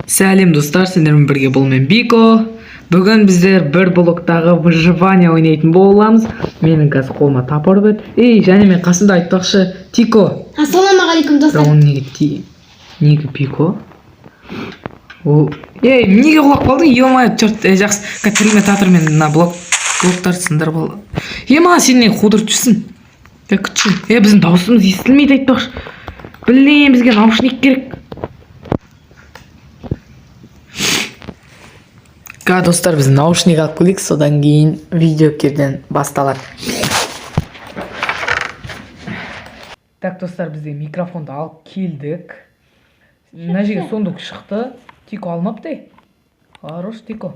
Сәлем достар, сендермен бірге бұл мен Бико. Бүгін біздер бір блоктағы выживание ойнайтын боламыз. Менің қазір қолыма тапор бет. Және мен қасында айтпақшы Тико. Ассалаумағалейкум достар. Неге Бико? Неге құлап қалдың? Ё-моё, черт, жақсы. Кәтірілме мен мына блоктарды сындырып ал. Маған сен не қудырып жүрсің? Күтші. Біздің дауысымыз естілмейді айтпақшы. Білем, бізге наушник керек. Достар, біз наушник алып келейік, содан кейін видео керден басталады. Так, достар, бізде микрофонды алып келдік. Мына жерге сондық шықты. Тико алмапты. Хорош, Тико.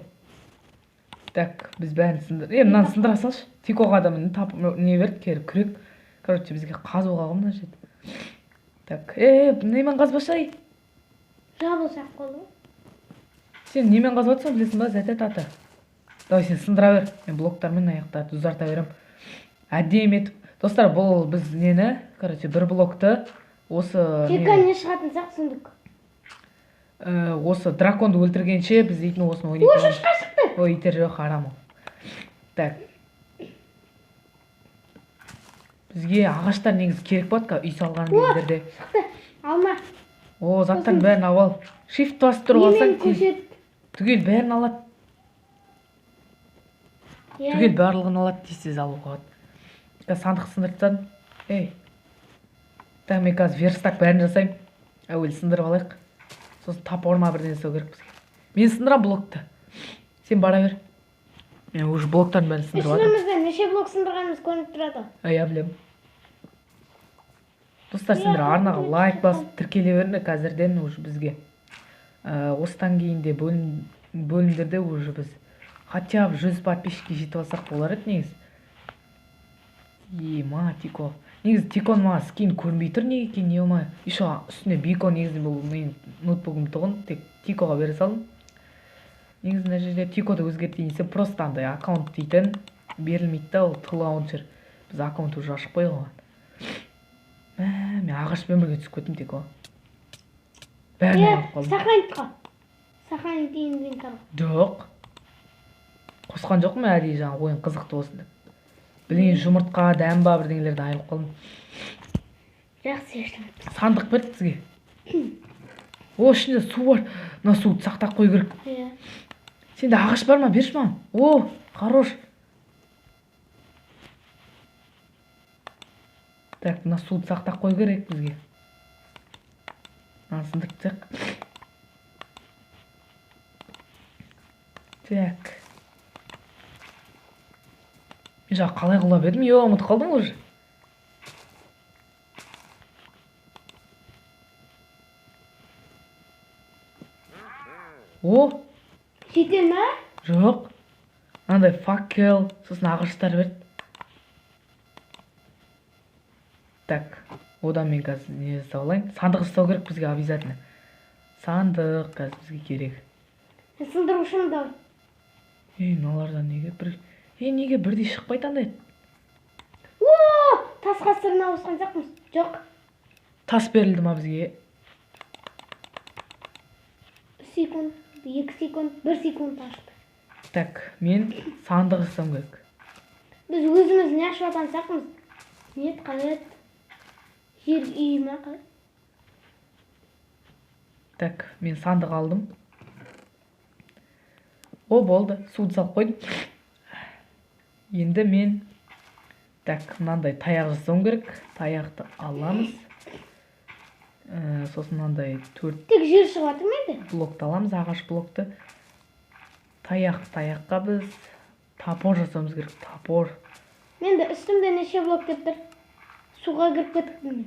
Так, біз бәрін сындыр. Мынаны сындыра салшы. Тикоға да не берді, керіп күрек. Короче, бізге қазуға ғымна жеді. Так, немен қазбашай? Жабылсақ қолы. Сен немен қазып атсың, білесің ба, зәтет аты. Давай сен сындыра бер. Мен блоктармен аяқтарды ұзарта берем. Әдем етіп. Достар, бұл біз нені, короче, бір блокты осы не шығатын сақ сұндық. Осы драконды өлтіргенше біз дейтін осыны ойнайтын. О, шашқа шықты. Ой, итер жоқ, харам ол. Так. Бізге ағаштар негізі керек болады, үй салған кездерде. Шықты. Алма. Заттан бәрін авал. Shift басып тұрып алсаң, түгел бәрін алады. Түгел барлығын алады, тез алуға болады. Сандық сындырттан. Так, мен қазір верстак бәрін жасайым. Әуел сындырып алайық. Сосын тапорма бірден сау керек бізге. Мен сындырам блокты. Сен бара бер. Мен уже блоктарын бәрін сындырып адым. Үстімізде неше блок сындырғанымыз көрініп тұрады. Я білем. Достар, сендер арнаға лайк басып тіркеле беріңдер қазірден уже бізге. Осыдан кейінде бөлімдерде уже біз хотя бы 100 подписчикке жетіп алсақ болар еді негіз. Тико. Негіз Тикон маған скин көрінбей тұр, неге екен, не болмай. Еще үстіне Бико негізі бұл мен ноутбугым тұғын, тек Тикоға бере салдым. Негізі мына жерде Тикоды өзгертейін десем просто андай аккаунт дейтін берілмейді да, ол тұлғауын жүр. Біз аккаунт уже ашып қойған. Мен ағашпен бірге түсіп кеттім Тико. Бәрін алып қалдым. Саханит қал. Саханит инвентар. Жоқ. Қосқан жоқ мен әдейі жаңа ойын қызықты болсын деп. Білген жұмыртқа, дәмба бірдеңелерді айырып қалдым. Жақсы ештім. Сандық берді бізге. Ішінде су бар. Мына суды сақтап қой керек. Сенде ағаш бар ма? Берші маған. Хорош. Так, мына суды сақтап қой керек бізге. Мына сындырттық. Так. Мен жаңа қалай құлап едім? Ұмытып қалдым уже. Жете ма? Жоқ. Мынандай факел, сосын ағаштар берді. Так, одан мен қазір не жасап алайын? Сандық ұстау керек бізге обязательно. Сандық қазір бізге керек. Сындырушым да. Мыналардан неге неге бірдей шықпайды андай? Тасқа сырына ауысқан сақпыз. Жоқ. Тас берілді ма бізге? Секунд, 2 секунд, 1 секунд ашты. Так, мен сандық жасам керек. Біз өзіміз не ашып атқан сақпыз. Нет, қалет. Жер үй ма қалет? Так, мен сандық алдым. Болды, суды салып қойдым. Енді мен мынандай таяқ жасауым керек. Таяқты аламыз. Сосын мынандай 4 тек жер шығып еді? Блокты аламыз, ағаш блокты. Таяққа біз тапор жасауымыз керек. Тапор. Менде үстімде неше блок деп тұр. Суға кіріп кеттім мен.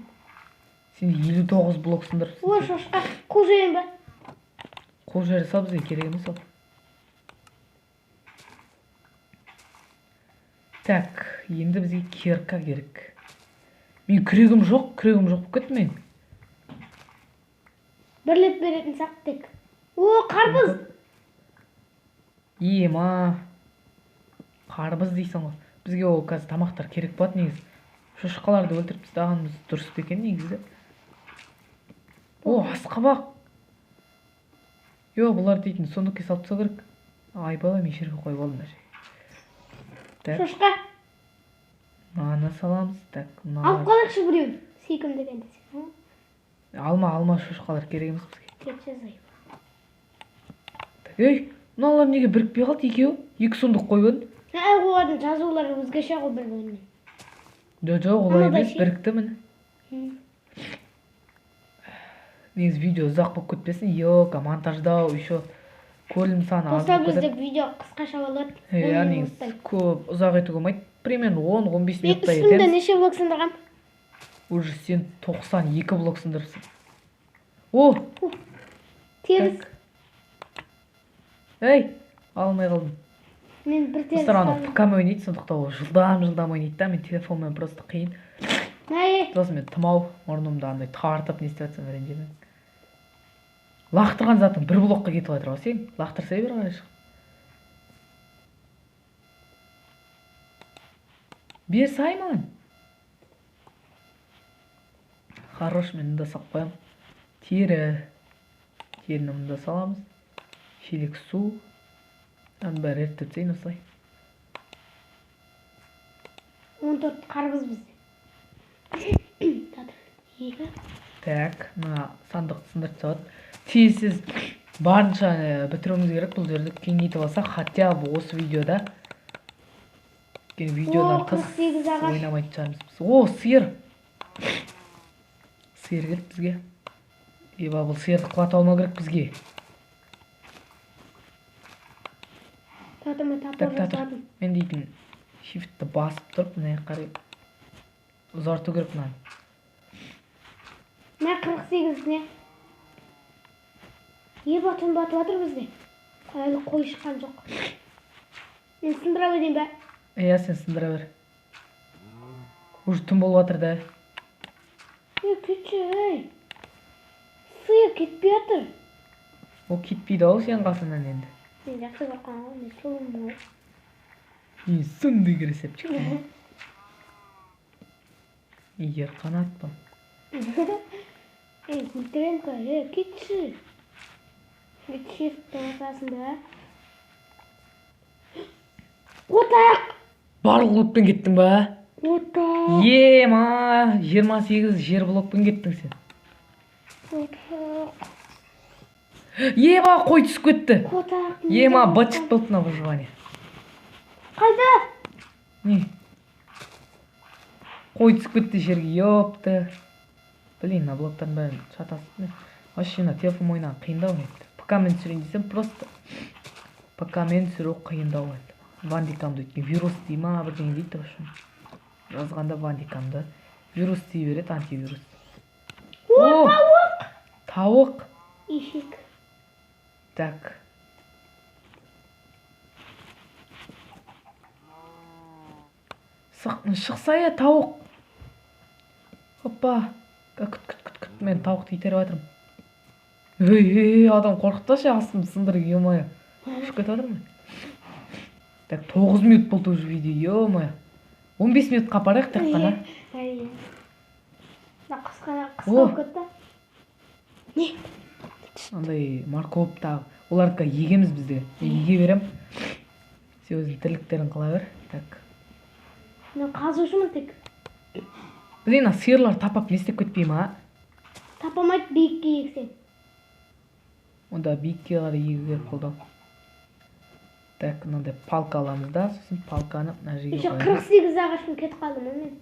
Сен 59 блок сындырыпсың. Шошқа, қол жерін ба? Қол жері сал, бізге керек емес ол. Так, енді бізге кирка керек. Мен күрегім жоқ болып кеттім мен. Бірлеп беретін сақ тек. Қарбыз! Қарбыз дейсің ғой. Бізге ол қазір тамақтар керек болады негіз. Шошқаларды өлтіріп тастағанымыз дұрыс екен негізі. Асқабақ. Йо, бұлар дейтін сондыққа салып тастау керек. Ай бала, мен жерге қойып алдым даже. Шошқа. Мынаны саламыз. Так, Алып қалайықшы біреуін. Секім дегенде. Алма шошқалар керек емес бізге. Кетші зайып. Ей, мыналар неге бірікпей қалды екеуі? Екі сондық қойып. Олардың жазулары өзгеше ғой бір-біріне. Жоқ, олай емес, бірікті міне. Негіз видео ұзақ болып кетпесін. Йока, монтаждау, еще көлім саны аз Қоса болып бізде кетеді. видео қысқаша болады. Негіз көп ұзақ етуге болмайды. Примерно 10-15 минутта Мен үстімде етеміз. неше блок сындырғам? Уже сен 92 блок сындырыпсың. О! Теріс. Ей, алмай қалдым. Мен бір теріс Достар, ана қалдым. ПК-мен ойнайды, сондықтан ол жылдам ойнайды да, мен телефонмен просто қиын. Сосын мен тымау, мұрнымда андай тартып не істеп жатсам ренжімін. Лақтырған затың бір блокқа кетіп жатыр ғой сен. Лақтырсай бер қарай шық. Бер сай маған. Хорош, мен мұнда салып қоямын. Теріні мұнда саламыз. Шелек су. Аны бәрі ерттеп тастайын осылай. 14 қарбыз бізде. Так, мына сандықты сындырып тастап. Тез барынша бітіруіміз керек. Бұл жерді кеңейтіп алсақ, хотя бы осы видеода видеодан тыс ойнамайтын шығармыз. О, сиыр. Сиыр келді бізге. Еба, бұл сиырды құлата алмау керек бізге. Мен дейтін shift'ті басып тұрып, мына қарай ұзарту керек мынаны. Мә 48 не? Еба түн батып жатыр бізде. Әлі қой шыққан жоқ. Мен сындыра берейін бә? Сен сындыра бер. Уже түн болып жатыр да. Кетші, ей. Сиыр кетпей жатыр. Ол кетпейді ау сен қасыңнан енді. Мен жақсы қорқам ғой, мен сұлым ғой. Мен сұмды кірісіп шықты. Егер қанатпын. Ей, өлтіремка, кетші. Шефті ортасында. Отақ! Барлық отпен кеттің ба? Отақ! Ема, 28 жер блокпен кеттің сен. Отақ! Ема, қой түсіп кетті. Отақ! Ема, бачыт болды на выживание. Қайда? Не? Қой түсіп кетті жерге, ёпты. Блин, на блоктарын бәрін шатасың. Вообще, на телефон ойнаған қиындау нетті. ПК-мен түсірейін десем, просто ПК-мен түсіру қиындау еді. Вандикамды өткен вирус дей ма, бірдеңе дейді вообще. Жазғанда вандикамды. Вирус дей береді, антивирус. О, тауық! Тауық. Ишек. Так. Шықса я тауық. Опа. Күт. Мен тауықты итеріп жатырмын. Ей, адам қорқытпашы, астымды сындырып, ё-моё. Ұшып кетіп жатырмын. Так, 9 минут болды уже видео, ё-моё. 15 минутқа апарайық тек қана. Қысқа болып кетті. Не? Андай морковь тағы. Олардікі егеміз бізде. Еге берем. Сен өзің тірліктерін қыла бер. Так. Мен қазушымын тек. Блин, сиырлар тапап не істеп кетпей ма? Тапамайды, биікке ексен. Онда биікке қарай егу керек болды. Так, мынандай палка аламыз да, сосын палканы мына жерге қоямыз. 48 ағашпен кетіп қалдым мен.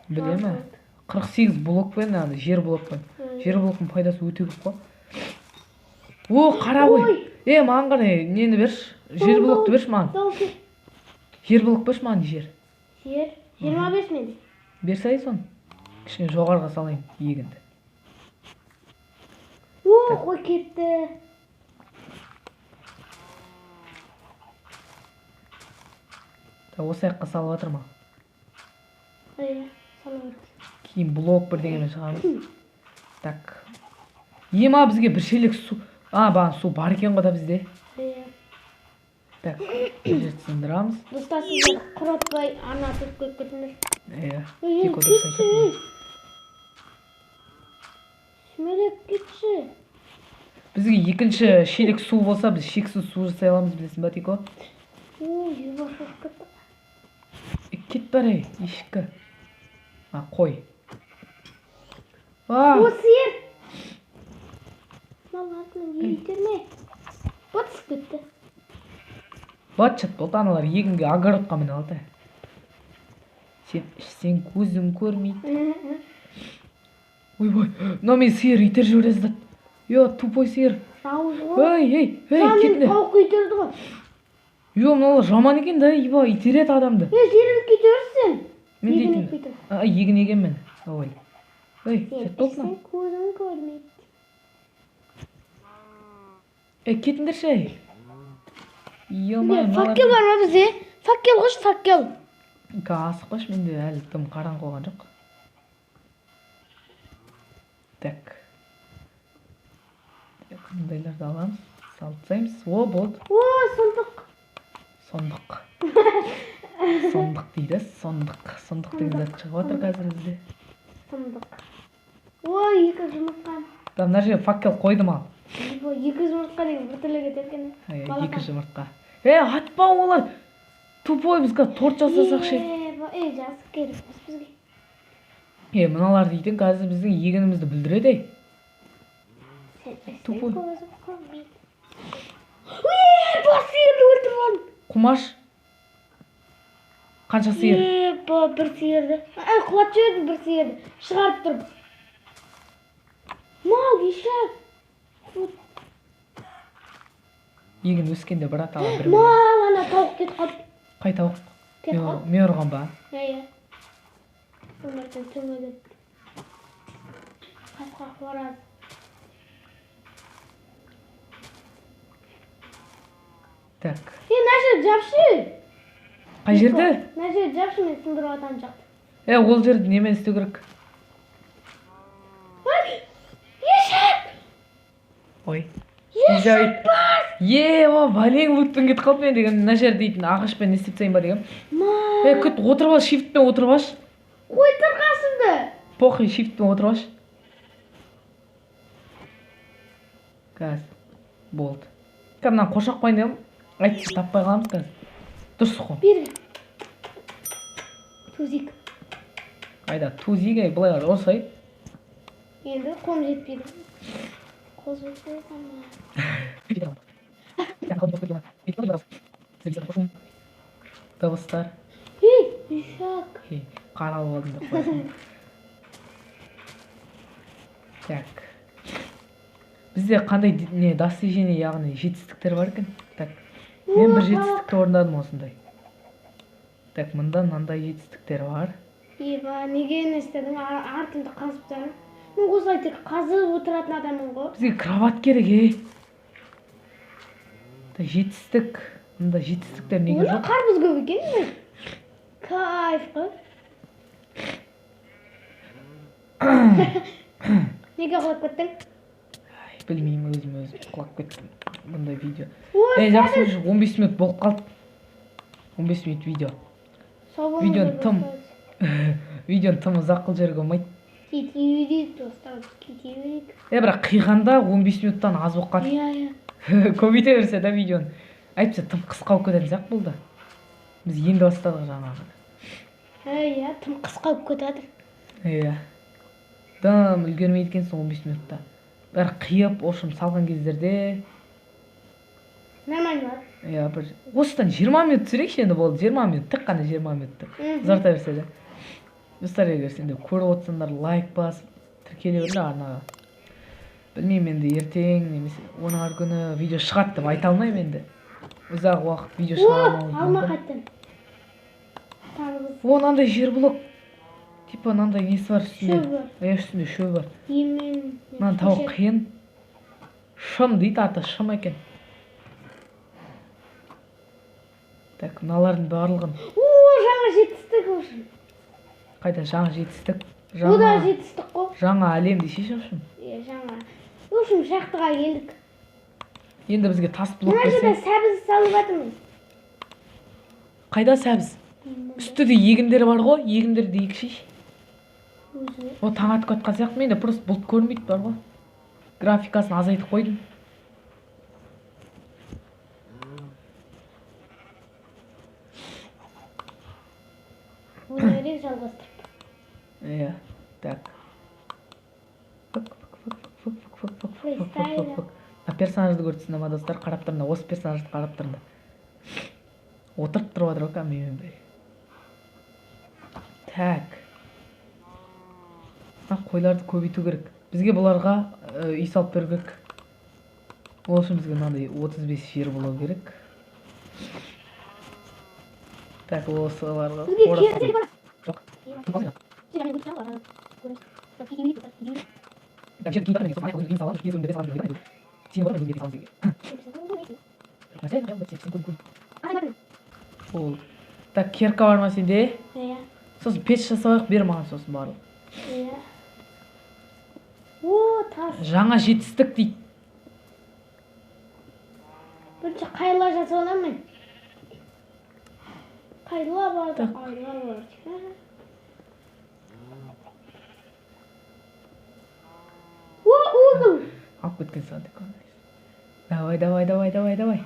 Білемін. 48 блокпен, жер блокпен. Жер блоктың пайдасы өте көп қой. О, қара ғой. Маған қарай нені берші? Жер блокты берші маған. Жер блок берші маған жер. Жер? 25 менде. Берсай сон. Кішкене жоғарға салайын егінді. О, қой кетті. Осы аяққа салып жатыр ма? Салып жатыр. Кейін блок бірдеңемен шығамыз. Так. Ема бізге бір шелек су. Баған су бар екен ғой да бізде. Так, жерді сындырамыз. Достар, сіздер құратпай арна тұрып көйіп кетіңдер. Тек отырып айтып. Шүмелек кетші. Бізге екінші шелек су болса, біз шексіз су жасай аламыз, білесің ба, Тико? Ой, башып кетті. Кет бар ей, ешкі. Қой. О, сиыр! Малатының етерме. Батысып кетті. Батшат болды, аналар егінге огородқа міне алды. Сен көзім көрмейді. Ой, мына мен сиыр итер жібере жаздады. Тупой сиыр. Ей, кетіне. Тауық итерді ғой. Мыналар жаман екен да, итереді адамды. Жерін кетерсің. Мен дейтін. Егін еген мен. Ой, сәт болды ма? Сен көзім көрмейді. Кетіндерші. Факел бар ма бізде? Факел қош, факел. Асық қош, менде әлі тым қаран қойған жоқ. Так. Мұндайларды аламыз, салып О, болды. О, сондық. Сондық дейді, сондық деген зат шығып отыр қазір бізде. Сондық. Ой, екі жұмыртқа. Мына жерге факел қойдым ал. Екі жұмыртқа деген бір түрлі кетеді. Екі жұмыртқа. Атпа олар. Тупой бізге торт жасасақ ше. Жасық керек бізге. Мыналар дейтін қазір біздің егінімізді білдіреді. Тупой. Бар сиырды өлтіріп. Құмаш. Қанша сиыр? Бір сиырды. Құлат жіберді бір сиырды. Шығарып тұрып. Мал, ешек. Егін өскенде бір атала бір. Мал, ана тауық кетіп қалды. Қай тауық? Кетіп қалды. Мен ұрған ба? Өмірден төмеден. Қасқа қораз. Так. Мына жерді жапшы. Қай жерді? Мына жерді жапшы, мен сындырып атам жақты. Ол жерді немен істеу керек? Ешек! Ой. Ешек бар! Бәлең өттің кетіп қалды мен деген. Мына жер дейтін ағашпен не істеп тастайын ба деген. Күт, отырып ал, шифтпен отырып аш. Қой тұрғасынды. Похуй, шифтпен отырып аш. Қазір. Болды. Мынаны қошақ қойын деғым. Айтты таппай қаламыз қазір. Дұрыс қой. Берге. Тузик. Қайда, тузик, бұлай ғар, орсай. Енді қом жетпейді. Қол жетпейді ама. Дыбыстар. Ешек. Қаралып алдым деп қойсын. Так. Бізде қандай достижение, яғни жетістіктер бар екен. Так. Мен бір жетістікті орындадым осындай. Так, мында мынандай жетістіктер бар. Неге не істедің? Артымды қазып тұрмын. Мен осылай тек қазып отыратын адаммын ғой. Бізге кроват керек, жетістік. Мында жетістіктер неге жоқ? Қарбыз көп екен мен. Кайф қой. Неге құлап кеттің? Білмеймін, өзім құлап кеттім. Бұндай видео. Жақсы, 15 минут болып қалды. 15 минут видео. Видеоны тым ұзақ қыл жерге болмайды. Кете берейік, достар, кете берейік. Бірақ қиғанда 15 минуттан аз болып қалды. Көбейте берсе да видеоны. Әйтпесе тым қысқа болып кететін сияқты болды. Біз енді бастадық жаңағы. Тым қысқа болып кетеді. Дым үлгермейді екенсің 15 минутта. Бәрі қиып, ошым салған кездерде. Нормально бар. Осыдан 20 минут түсірейікші енді болды. 20 минут, тік қана 20 минутты. Ұзарта берсе де. Достар, егер сендер көріп отырсаңдар, лайк басып, тіркеле берлі арнаға. Білмеймін енді ертең, немесе оңар күні видео шығады деп айта алмаймын енді. Ұзақ уақыт видео шығармауымыз мүмкін. Алма қайттым. Мынандай жер блок. Типа мынандай несі бар үстінде. Шөп бар. Үстінде шөп бар. Емен. Мынаны тауық қиын. Шым дейді, аты шым екен. Так, мыналардың барлығын. Жаңа жетістік үшін. Қайда жаңа жетістік? Бұл да жетістік қой. Жаңа әлемді шешіп үшін. Жаңа. Үшін шақтыға келдік. Енді бізге тас блок берсе. Мына жерде сәбіз салып жатырмын. Қайда сәбіз? Үстіде егіндер бар ғой, егіндерді екі шеш. Таң атып кеткен сияқты, менде просто бұлт көрмейді бар ғой. Графикасын азайтып қойдым. персонажды көрсін ма достар, қарап тұрында, осы персонажды қарап тұрында. Отырып тұрып жатыр оқа менімен бірге. Так. Қойларды көбейту керек. Бізге бұларға үй салып беру керек. Ол үшін бізге мынандай 35 жер болу керек. Так, осыларға Так, керка бар ма сенде? Иә. Сосын пеш жасайық, бер маған сосын барлық. Иә. О, тас. Жаңа жетістік дейді. Бірінші қайла жасай аламын. Қайла бар да, айла бар. О, угол. Алып кеткен сандық. Давай, давай, давай, давай, давай.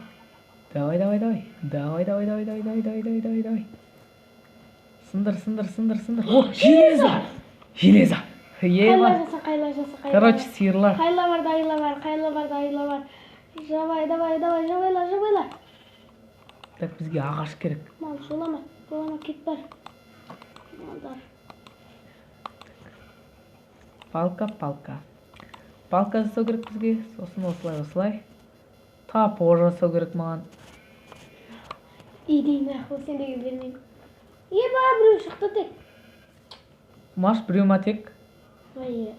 Давай, давай, давай. Давай, давай, давай, давай, давай, давай, давай, давай, давай. Сындыр, сындыр, сындыр, сындыр. О, железа! Железа! Қайла жаса, қайла жаса, қайла. Короче, сиырлар. Қайла бар да, айла бар, қайла бар да, айла бар. Жабай, давай, давай, жабайла, жабайла. Так, бізге ағаш керек. Мал, жолама, жолама, кет бар. Малдар. Палка, палка. Палка жасау керек бізге. Сосын осылай, осылай. Тапор жасау керек маған. Идейін ақыл, сендегі бермеймін. Еба, біреу шықты тек. Маш, біреу ма тек? Ой,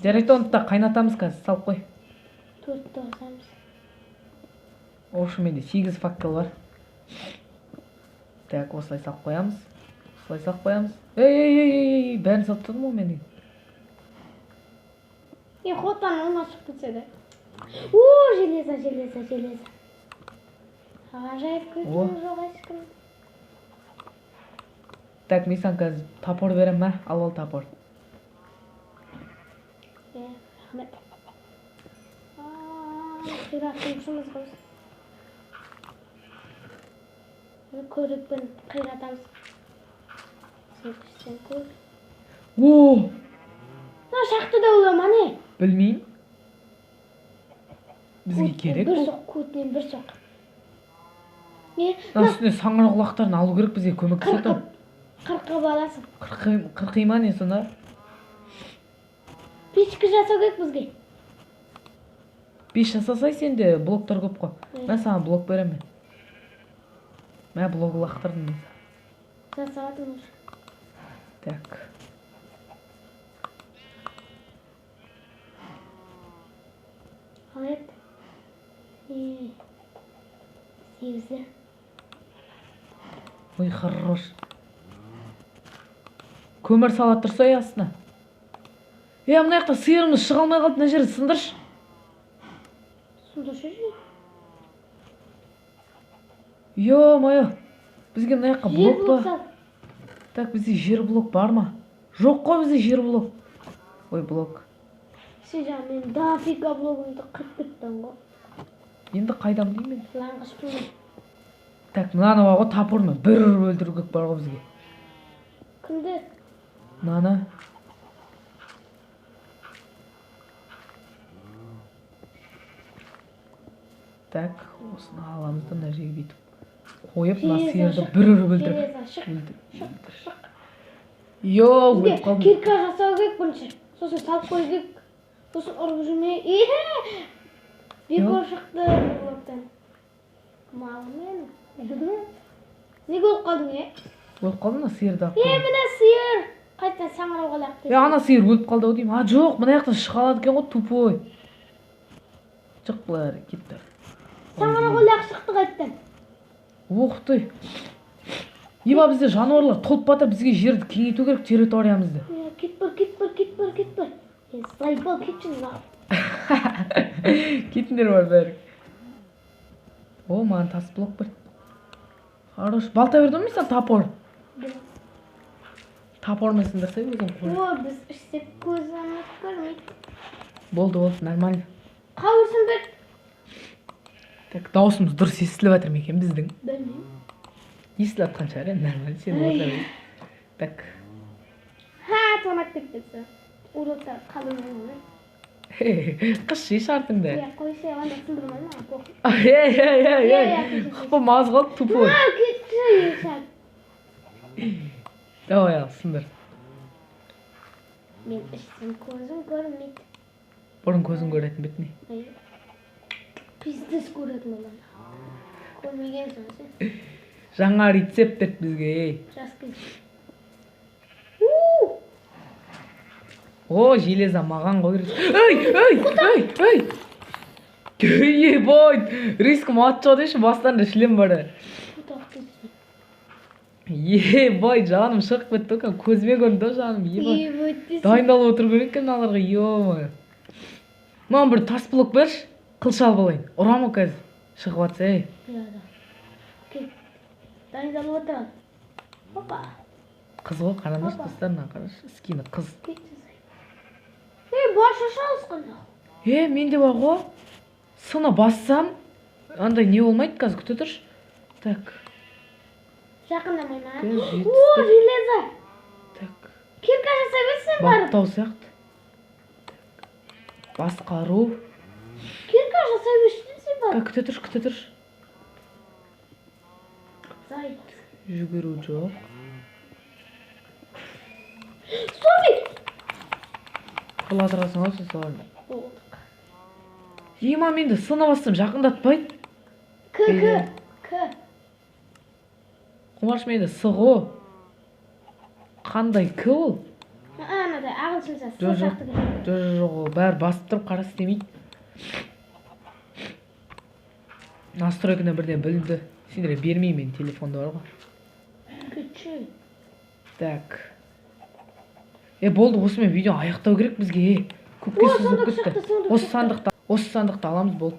Жарайды, оны да қайнатамыз қазір, салып қой. 4-ті қосамыз. Ошы менде 8 факел бар. Так, осылай салып қоямыз. Осылай салып қоямыз. Ей, бәрін салып тұрдым ғой мен. Хотан оңа шығып кетсе де. О, железа, железа, железа. Ғажайып көзім жоқ ешкім. Так, мен саған қазір тапор берем ма? Ал тапор. Рахмет. Қирақ жұмысымыз ғой. Көрікпен қиратамыз. Сен көр. О! Шақты да олама не? Білмеймін. Бізге керек. Бір соқ, көтінен бір соқ. Үстіне саңғыр құлақтарын алу керек бізге көмектеседі. Қырқы баласың. Қырқи ма не сонда? Пешкі жасау керек бізге. Пеш жасасай сенде блоктар көп қой. Мен саған блок беремін. Мен блок лақтырдым. Жасаватым ұш. Так. Алет. Сегізі. Ой, хорош. Көмір сала тұрса астына. Мына жақта сиырымыз шыға алмай қалды, мына жерді сындыршы. Сындыршы же? Ё-моё. Бізге мына жаққа блок ба? Так, бізде жер блок бар ма? Жоқ қой бізде жер блок. Ой, блок. Сежа, мен дафига блогымды қырып кеттім ғой. Енді қайдам деймін? Лаңғыш білмейм. Так, мынаны бар ғой, тапырмен бір өлтіру керек бар ғой бізге. Кімді? Мынаны. Так, осыны аламыз да мына жерге бүйтіп қойып, мына сиырды бір өлтіріп. Железа, шық. Йо, өліп қалдым. Кирка жасау керек бірінші. Сосын салып қой керек. Сосын ұрып жүрмей. Бекор шықты блоктан. Малмен. Неге өліп қалдың, Өліп қалдың ба сиырды? Мына сиыр. Қайттан саңырауға лақты. Ана сиыр өліп қалды ау деймін. Жоқ, мына жақтан шыға алады екен ғой, тупой. Жоқ, бұлар кетті. Саңырауға лақ шықты қайттан. Ух ты. Еба бізде жануарлар толып батыр, бізге жерді кеңейту керек, территориямызды. Кет бар. Сайбал кетшін лақ. Кетіндер бар бәрі. О, маған тас блок бір. Хорош. Балта берді ме сен тапор? Тапормен сындырсай өзің қой. О, біз ішсек көзіміз көрмейді. Болды, нормально. Қауырсын бет. Так, даусымыз дұрыс естіліп жатыр ма екен біздің? Білмеймін. Естіліп жатқан шығар, нормально. Сен отыра бер. Так. Томат кетті. Урылса қалың Қыз шартыңды. Я қойса, анда сындырмай ма? Қыпы маз қалды, тупой. Кетші, Давай, ал, сындыр. мен ішсем көзім көрмейді. Бұрын көзін көретін бетіне. Пиздес көретін olan. Көрмеген соң сен. Жаңа рецепт берді бізге. Жас кез. О, железа маған қой. Ебой, рискім атча дейші, бастарында шлем бары. Ебой, жаным шығып кетті өкен, көзіме көрінді жаным, ебой. Дайындалып отыр көрек екен аларға, ебой. Маған бір тас блок берші, қылшал болайын. Ұрамы қазір, шығып атса, ей. Дайындалып отырады. Опа. Қыз ғой, қарамаш достарына, қараш, скині қыз. Башы шалысқанда. Менде бар ғой. Сыны бассам, андай не болмайды қазір, күте тұрш. Так. Жақындамай ма? О, железа. Так. Кирка жасай берсен барып. Баптау сияқты. Басқару. Кирка жасай берсен барып. Күте тұрш. Зайт. Жүгіру жоқ. Соби! Қыладырасың осы сауырында. Болдық. Ема менді сына бастым, жақындатпайды. К. Құмарш менді сығы. Қандай к ол? Анадай ағылшынша Жоқ, бәрі басып тұрып қарасы демейді. Настройкіне бірден білді. Сендері бермеймін мен телефонда бар ғой. Күтші. Так. Болды, осымен видео аяқтау керек бізге. Көпке сызып кетті. Осы сандықты аламыз, болды.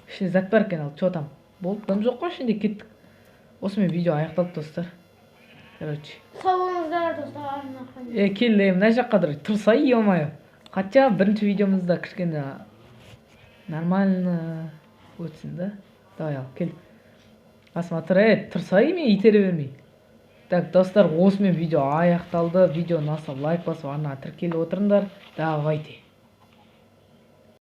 Ішінде зат бар екен, ал, чо там? Болды, дым жоқ қой, ішінде кеттік. Осымен видео аяқталды, достар. Короче. Сау болыңыздар, достар. Келді, мына жаққа тұрса, ей-ой. Хотя бірінші видеомызда кішкене нормально өтсін да. Давай, ал, кел. Посмотри, тұрса, мен итере бермей. Так, достар, осымен видео аяқталды. Видео ұнаса лайк басып, арнаға тіркеліп отырыңдар. Давайте.